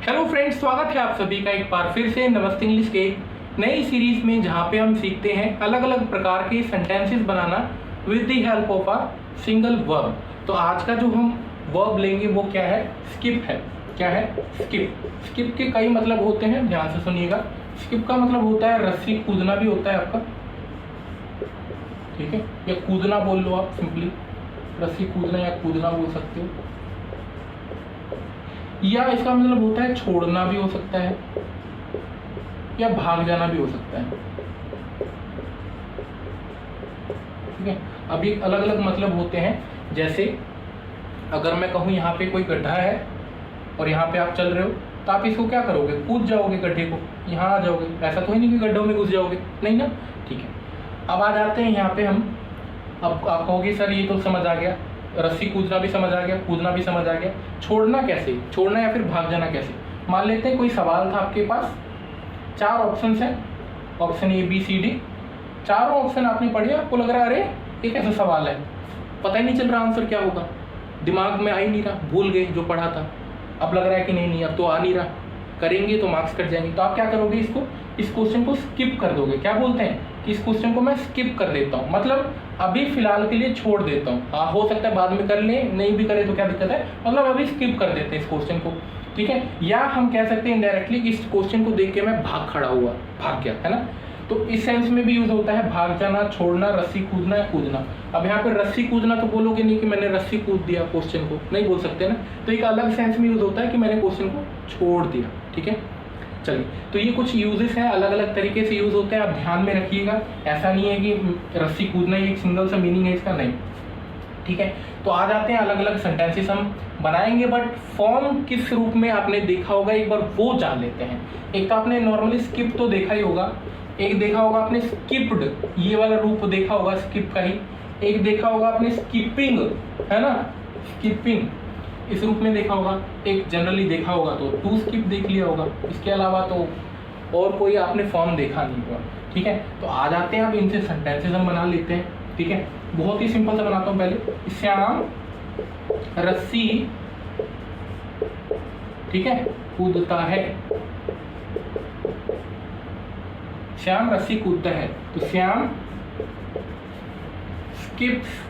Hello friends, स्वागत है आप सभी का एक बार फिर से नमस्ते इंग्लिश के एक नई सीरीज में, जहां पे हम सीखते हैं अलग अलग प्रकार के sentences banana with the help of a single verb. तो आज का जो हम वर्ब लेंगे वो क्या है? स्किप है। क्या है? स्किप। स्किप के कई मतलब होते हैं, ध्यान से सुनिएगा। स्किप का मतलब होता है रस्सी कूदना भी होता है आपका, ठीक है, या कूदना बोल लो आप, सिंपली रस्सी कूदना या कूदना बोल सकते हो। या इसका मतलब होता है छोड़ना भी हो सकता है, या भाग जाना भी हो सकता है, ठीक है। अब ये अलग अलग मतलब होते हैं। जैसे अगर मैं कहूँ यहाँ पे कोई गड्ढा है और यहाँ पे आप चल रहे हो, तो आप इसको क्या करोगे? कूद जाओगे गड्ढे को, यहाँ आ जाओगे। ऐसा तो ही नहीं कि गड्ढों में घुस जाओगे, नहीं ना, ठीक है। अब आ जाते हैं यहाँ पे हम। अब आप कहोगे सर ये तो समझ आ गया, रस्सी कूदना भी समझ आ गया, कूदना भी समझ आ गया, छोड़ना कैसे? छोड़ना या फिर भाग जाना कैसे? मान लेते हैं कोई सवाल था आपके पास, 4 ऑप्शन हैं, option A B C D. चारों ऑप्शन आपने पढ़े, आपको लग रहा है अरे ये कैसा सवाल है, पता ही नहीं चल रहा आंसर क्या होगा, दिमाग में आ ही नहीं रहा, भूल गए जो पढ़ा था। अब लग रहा है कि नहीं अब तो आ नहीं रहा, करेंगे तो मार्क्स कट जाएंगे। तो आप क्या करोगे? इस क्वेश्चन को स्किप कर दोगे। क्या बोलते हैं कि इस क्वेश्चन को मैं स्किप कर देता हूँ, मतलब अभी फिलहाल के लिए छोड़ देता हूँ। हाँ, हो सकता है बाद में कर लें, नहीं भी करें तो क्या दिक्कत है, मतलब अभी स्किप कर देते हैं इस क्वेश्चन को, ठीक है। या हम कह सकते हैं इनडायरेक्टली इस क्वेश्चन को देख के मैं भाग खड़ा हुआ, भाग गया, है ना। तो इस सेंस में भी यूज होता है भाग जाना, छोड़ना, रस्सी कूदना या कूदना। अब यहाँ पे रस्सी कूदना तो बोलोगे नहीं कि मैंने रस्सी कूद दिया क्वेश्चन को, नहीं बोल सकते ना। तो एक अलग सेंस में यूज होता है कि मैंने क्वेश्चन को छोड़ दिया, ठीक है। चलिए, तो ये कुछ यूजेस हैं, अलग अलग तरीके से यूज होते हैं, आप ध्यान में रखिएगा। ऐसा नहीं है कि रस्सी कूदना ही एक सिंगल सा मीनिंग है इसका, नहीं, ठीक है। तो आ जाते हैं अलग अलग सेंटेंसेस हम बनाएंगे, बट फॉर्म किस रूप में आपने देखा होगा एक बार वो जान लेते हैं। एक तो आपने नॉर्मली स्किप तो देखा ही होगा, एक देखा होगा आपने स्किप्ड, ये वाला रूप देखा होगा स्किप का ही। एक देखा होगा आपने स्किपिंग, है ना, स्किपिंग इस रूप में देखा होगा। एक जनरली देखा होगा तो टू स्किप देख लिया होगा। इसके अलावा तो और कोई आपने फॉर्म देखा नहीं होगा, ठीक है। तो आ जाते हैं, अब इनसे सेंटेंसेस हम बना लेते हैं, ठीक है। बहुत ही सिंपल सा बनाता हूँ पहले। श्याम रस्सी, ठीक है, कूदता है। श्याम रस्सी कूदता है, तो श्याम स्किप्स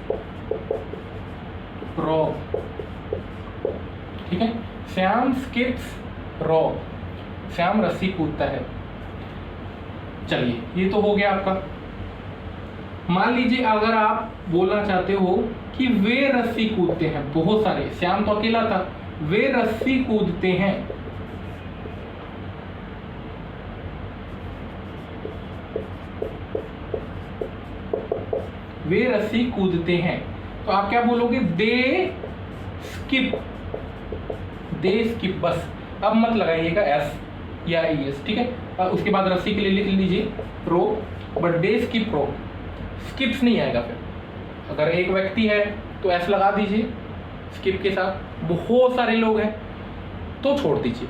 रॉक, ठीक है। श्याम स्किप्स रॉक, श्याम रस्सी कूदता है। चलिए, ये तो हो गया आपका। मान लीजिए अगर आप बोलना चाहते हो कि वे रस्सी कूदते हैं, बहुत सारे, श्याम तो अकेला था, वे रस्सी कूदते हैं। वे रस्सी कूदते हैं, तो आप क्या बोलोगे? दे स्किप, दे स्किप, बस। अब मत लगाइएगा एस या एस, ठीक है। उसके बाद रस्सी के लिए लिख लीजिए row, but they skip row, skips नहीं आएगा। फिर अगर एक व्यक्ति है तो एस लगा दीजिए स्किप के साथ, बहुत सारे लोग हैं तो छोड़ दीजिए,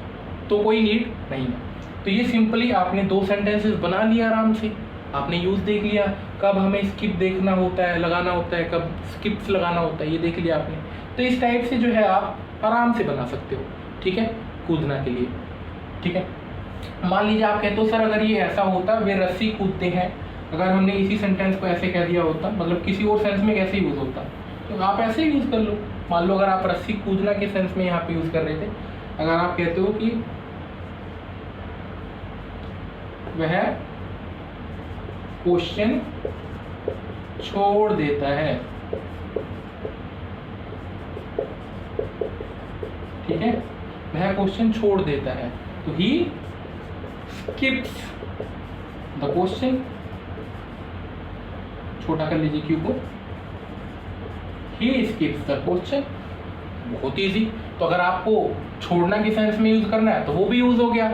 तो कोई नीड नहीं है। तो ये सिंपली आपने 2 सेंटेंसेस बना लिया आराम से, आपने यूज देख लिया, कब हमें स्किप देखना होता है, लगाना होता है, कब स्किप्स लगाना होता है, ये देख लिया आपने। तो इस टाइप से जो है आप आराम से बना सकते हो, ठीक है, कूदना के लिए, ठीक है। मान लीजिए आप कहते हो सर अगर ये ऐसा होता, वे रस्सी कूदते हैं, अगर हमने इसी सेंटेंस को ऐसे कह दिया होता, मतलब किसी और सेंस में कैसे यूज होता, तो आप ऐसे ही यूज कर लो। मान लो अगर आप रस्सी कूदना के सेंस में यहाँ पे यूज कर रहे थे, अगर आप कहते हो कि वह क्वेश्चन छोड़ देता है, ठीक है, वह क्वेश्चन छोड़ देता है, तो ही स्किप्स द क्वेश्चन, छोटा कर लीजिए क्यू को, ही स्किप्स द क्वेश्चन, बहुत इजी। तो अगर आपको छोड़ना के सेंस में यूज करना है तो वो भी यूज हो गया।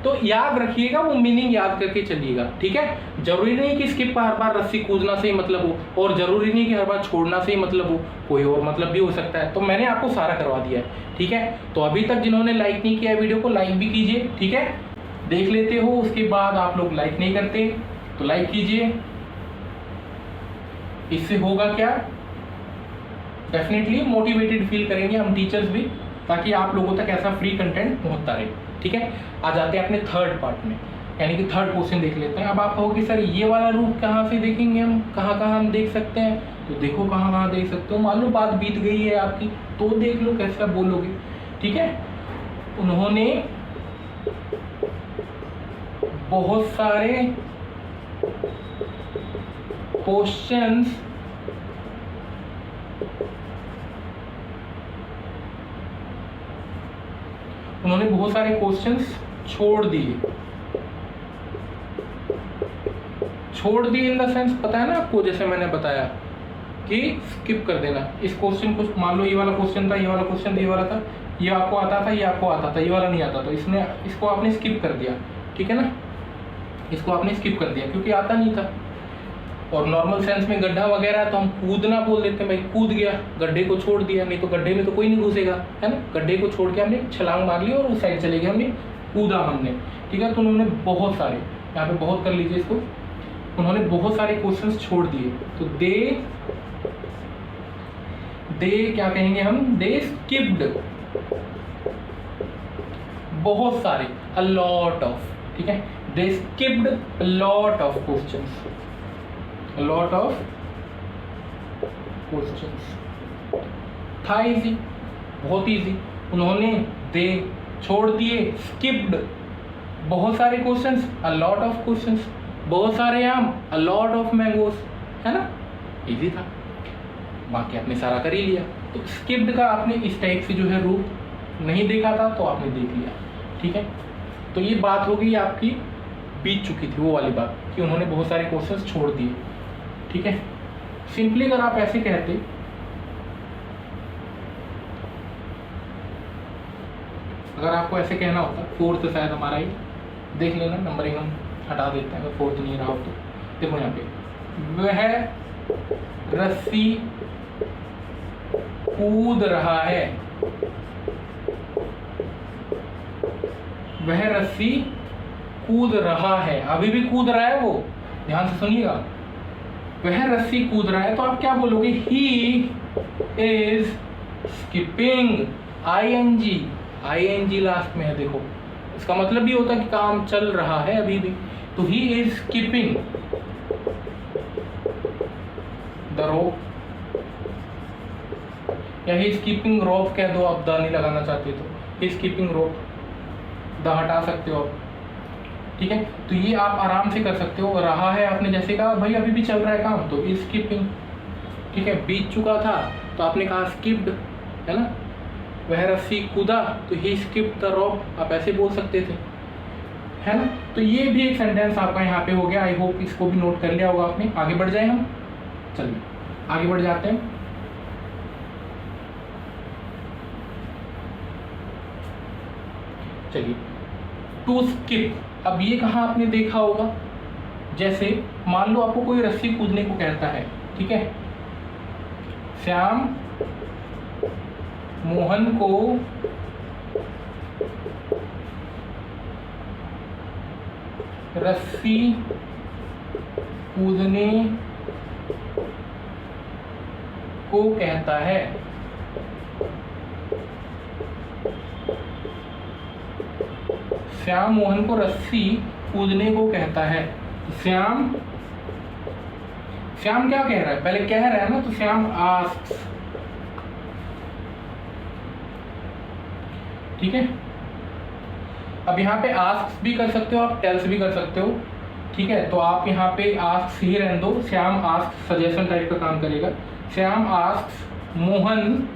तो याद रखिएगा, वो मीनिंग याद करके चलिएगा, ठीक है। जरूरी नहीं कि स्किप हर बार रस्सी कूदना से ही मतलब हो, और जरूरी नहीं कि हर बार छोड़ना से ही मतलब हो, कोई और मतलब भी हो सकता है। तो मैंने आपको सारा करवा दिया है, ठीक है। तो अभी तक जिन्होंने लाइक नहीं किया वीडियो को लाइक भी कीजिए, ठीक है, देख लेते हो। उसके बाद आप लोग लाइक नहीं करते तो लाइक कीजिए। इससे होगा क्या? डेफिनेटली मोटिवेटेड फील करेंगे हम टीचर्स भी, ताकि आप लोगों तक ऐसा फ्री कंटेंट पहुंचता रहे। ठीक है, आ जाते हैं अपने थर्ड पार्ट में, यानी कि थर्ड क्वेश्चन देख लेते हैं। अब आप कहोगे सर ये वाला रूप कहाँ से देखेंगे हम, कहाँ कहाँ हम देख सकते हैं? तो देखो कहाँ कहाँ देख सकते हो। मान लो बात बीत गई है आपकी, तो देख लो कैसे आप बोलोगे। ठीक है, उन्होंने बहुत सारे क्वेश्चंस छोड़ दिए। छोड़ दिए इन द सेंस, पता है ना आपको, जैसे मैंने बताया कि स्किप कर देना इस क्वेश्चन को। मान लो ये वाला क्वेश्चन था, ये वाला क्वेश्चन, ये वाला था, ये आपको आता था, ये आपको आता था, ये वाला नहीं आता, तो इसको आपने स्किप कर दिया। ठीक है ना, इसको आपने स्किप कर दिया क्योंकि आता नहीं था। और नॉर्मल सेंस में गड्ढा वगैरह तो हम कूदना बोल देते हैं, भाई कूद गया, गड्ढे को छोड़ दिया, नहीं तो गड्ढे में तो कोई नहीं घुसेगा, है ना। गड्ढे को छोड़ के हमने छलांग मार ली और उस साइड चले गए, हमने कूदा हमने। ठीक है, तो उन्होंने बहुत सारे, यहाँ पे बहुत कर लीजिए इसको, उन्होंने बहुत सारे क्वेश्चंस छोड़ दिए। तो दे क्या कहेंगे हम, दे स्किप्ड बहुत सारे, अ लॉट ऑफ। ठीक है, they skipped a lot of questions, a lot of questions. था इजी, बहुत इजी। उन्होंने दे छोड़ दिए, स्किप्ड बहुत सारे questions, a lot of questions. बहुत सारे आम, अ लॉट ऑफ मैंगोस, है ना, इजी था। बाकी आपने सारा कर ही लिया। तो स्किप्ड का आपने इस टाइप से जो है रूप नहीं देखा था, तो आपने देख लिया। ठीक है, तो ये बात हो गई आपकी, बीत चुकी थी वो वाली बात कि उन्होंने बहुत सारे क्वेश्चंस छोड़ दिए। ठीक है, सिंपली अगर आप ऐसे कहते, अगर आपको ऐसे कहना होता, फोर्थ शायद हमारा ही, देख लेना नंबरिंग हम हटा देते हैं अगर फोर्थ नहीं रहा हो तो। देखो यहाँ पे, वह रस्सी कूद रहा है, वह रस्सी कूद रहा है, अभी भी कूद रहा है वो, ध्यान से सुनिएगा। वह रस्सी कूद रहा है, तो आप क्या बोलोगे, he is skipping, ING last में है। देखो इसका मतलब भी होता है कि काम चल रहा है अभी भी। तो he is skipping the rope, या ही स्कीपिंग रोप कह दो, आप द नहीं लगाना चाहते तो ही स्कीपिंग रोप, द हटा सकते हो आप। ठीक है, तो ये आप आराम से कर सकते हो। रहा है आपने जैसे कहा भाई अभी भी चल रहा है काम, तो इज स्कीपिंग। ठीक है, बीत चुका था तो आपने कहा स्किप्ड, है ना। वह रस्सी कूदा, तो ही स्किप्ड द रोप, आप ऐसे बोल सकते थे, है ना। तो ये भी एक सेंटेंस आपका यहाँ पे हो गया। आई होप इसको भी नोट कर लिया होगा आपने। आगे बढ़ जाए हम, चलिए आगे बढ़ जाते हैं। चलिए, टू स्किप, अब ये कहाँ आपने देखा होगा, जैसे मान लो आपको कोई रस्सी कूदने को कहता है। ठीक है, श्याम मोहन को रस्सी कूदने को कहता है। श्याम मोहन को रस्सी कूदने को कहता है। श्याम क्या कह रहा है, पहले कह रहा है ना, तो श्याम आस्क्स। ठीक है, अब यहाँ पे आस्क्स भी कर सकते हो आप, टेल्स भी कर सकते हो। ठीक है, तो आप यहाँ पे आस्क्स ही रहने दो, श्याम आस्क्स सजेशन टाइप का काम करेगा। श्याम आस्क्स मोहन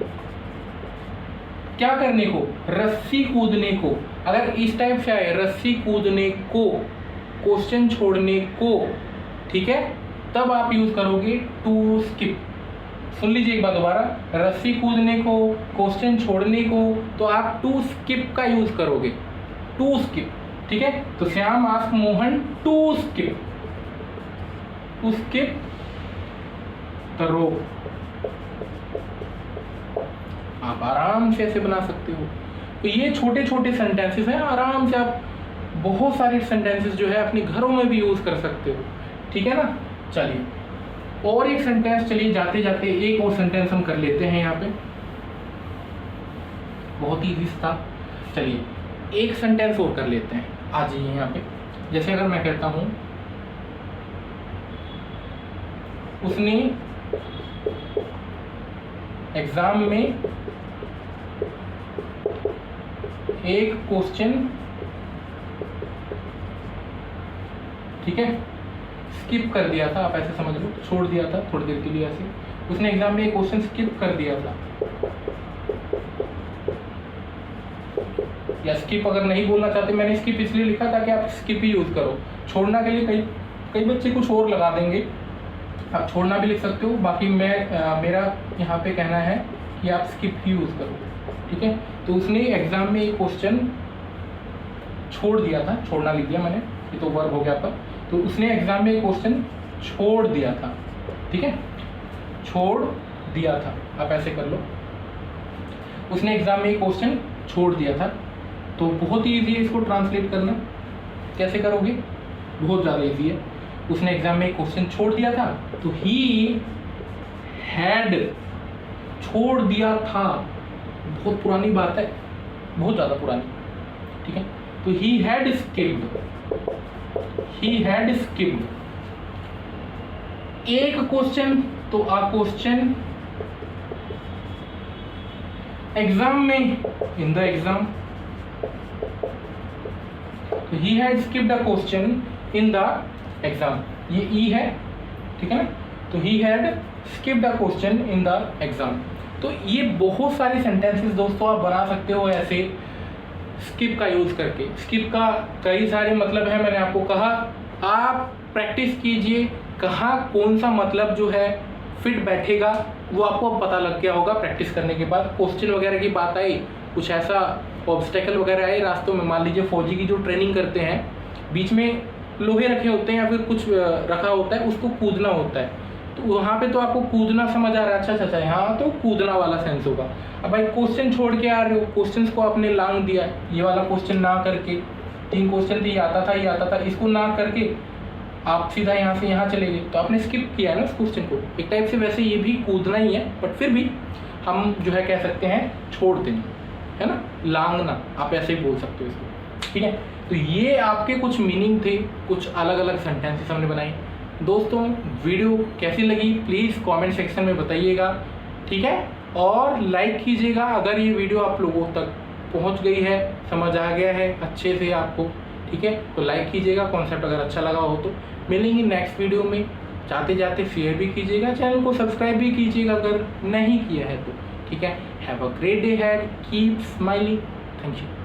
क्या करने को, रस्सी कूदने को। अगर इस टाइप से आए रस्सी कूदने को, क्वेश्चन छोड़ने को, ठीक है, तब आप यूज करोगे टू स्किप। सुन लीजिए एक बार दोबारा, रस्सी कूदने को, क्वेश्चन छोड़ने को, तो आप टू स्किप का यूज करोगे, टू स्किप। ठीक है, तो Shyam ask Mohan to skip the rope. आप आराम से ऐसे बना सकते हो। तो ये छोटे छोटे सेंटेंसेस हैं, आराम से आप बहुत सारे सेंटेंसेस जो है अपने घरों में भी यूज कर सकते हो। ठीक है ना। चलिए और एक सेंटेंस, चलिए जाते जाते एक और सेंटेंस हम कर लेते हैं यहाँ पे। बहुत ईजी था। चलिए एक सेंटेंस और कर लेते हैं, आ जाइए यहाँ पे। जैसे अगर मैं कहता हूँ उसने एग्जाम में एक क्वेश्चन, ठीक है, स्किप कर दिया था, आप ऐसे समझ लो, छोड़ दिया था थोड़ी देर के लिए ऐसे। उसने एग्जाम में एक क्वेश्चन स्किप कर दिया था, या स्किप अगर नहीं बोलना चाहते, मैंने स्किप इसलिए लिखा था कि आप स्किप ही यूज करो। छोड़ना के लिए कई बच्चे कुछ और लगा देंगे, आप छोड़ना भी लिख सकते हो। बाकी मेरा यहाँ पे कहना है कि आप स्किप ही यूज करो, ठीक है। तो उसने एग्जाम में एक क्वेश्चन छोड़ दिया था, छोड़ना लिख दिया मैंने, ये तो वर्ब हो गया आपका। तो उसने एग्जाम में एक क्वेश्चन छोड़ दिया था, ठीक है, छोड़ दिया था, आप ऐसे कर लो। उसने एग्जाम में एक क्वेश्चन छोड़ दिया था, तो बहुत ही ईजी है इसको ट्रांसलेट करना। कैसे करोगे? बहुत ज़्यादा ईजी है। उसने एग्जाम में एक क्वेश्चन छोड़ दिया था, तो ही हैड, छोड़ दिया था, बहुत पुरानी बात है, बहुत ज़्यादा पुरानी, ठीक है। तो he had skipped, he had skipped एक क्वेश्चन, तो आ क्वेश्चन एग्जाम में, इन द एग्जाम, तो he had skipped a question in the exam, ये ई है, ठीक है ना। तो he had skipped a question in the exam. तो ये बहुत सारे सेंटेंसेस दोस्तों आप बना सकते हो ऐसे स्किप का यूज करके। स्किप का कई सारे मतलब है, मैंने आपको कहा, आप प्रैक्टिस कीजिए, कहाँ कौन सा मतलब जो है फिट बैठेगा वो आपको अब पता लग गया होगा प्रैक्टिस करने के बाद। क्वेश्चन वगैरह की बात आई, कुछ ऐसा ऑब्स्टेकल वगैरह आए रास्तों में, मान लीजिए फौजी की जो ट्रेनिंग करते हैं, बीच में लोहे रखे होते हैं या फिर कुछ रखा होता है, उसको कूदना होता है, तो वहाँ पे तो आपको कूदना समझ आ रहा है, अच्छा यहाँ तो कूदना वाला सेंस होगा। अब भाई क्वेश्चन छोड़ के आ रहे हो, क्वेश्चंस को आपने लांग दिया, ये वाला क्वेश्चन ना करके, 3 क्वेश्चन थे, ये आता था, इसको ना करके आप सीधा यहाँ से यहाँ चले गए, तो आपने स्किप किया है ना उस क्वेश्चन को। एक टाइप से वैसे ये भी कूदना ही है, बट फिर भी हम जो है कह सकते हैं छोड़ देना, है ना, लांगना, आप ऐसे ही बोल सकते हो इसको, ठीक है। तो ये आपके कुछ मीनिंग थे, कुछ अलग अलग सेंटेंसेस हमने बनाए। दोस्तों वीडियो कैसी लगी प्लीज़ कमेंट सेक्शन में बताइएगा, ठीक है, और लाइक कीजिएगा अगर ये वीडियो आप लोगों तक पहुंच गई है, समझ आ गया है अच्छे से आपको, ठीक है, तो लाइक कीजिएगा, कॉन्सेप्ट अगर अच्छा लगा हो तो। मिलेंगे नेक्स्ट वीडियो में, जाते जाते शेयर भी कीजिएगा, चैनल को सब्सक्राइब भी कीजिएगा अगर नहीं किया है तो, ठीक है। Have a great day had, keep smiling, thank you.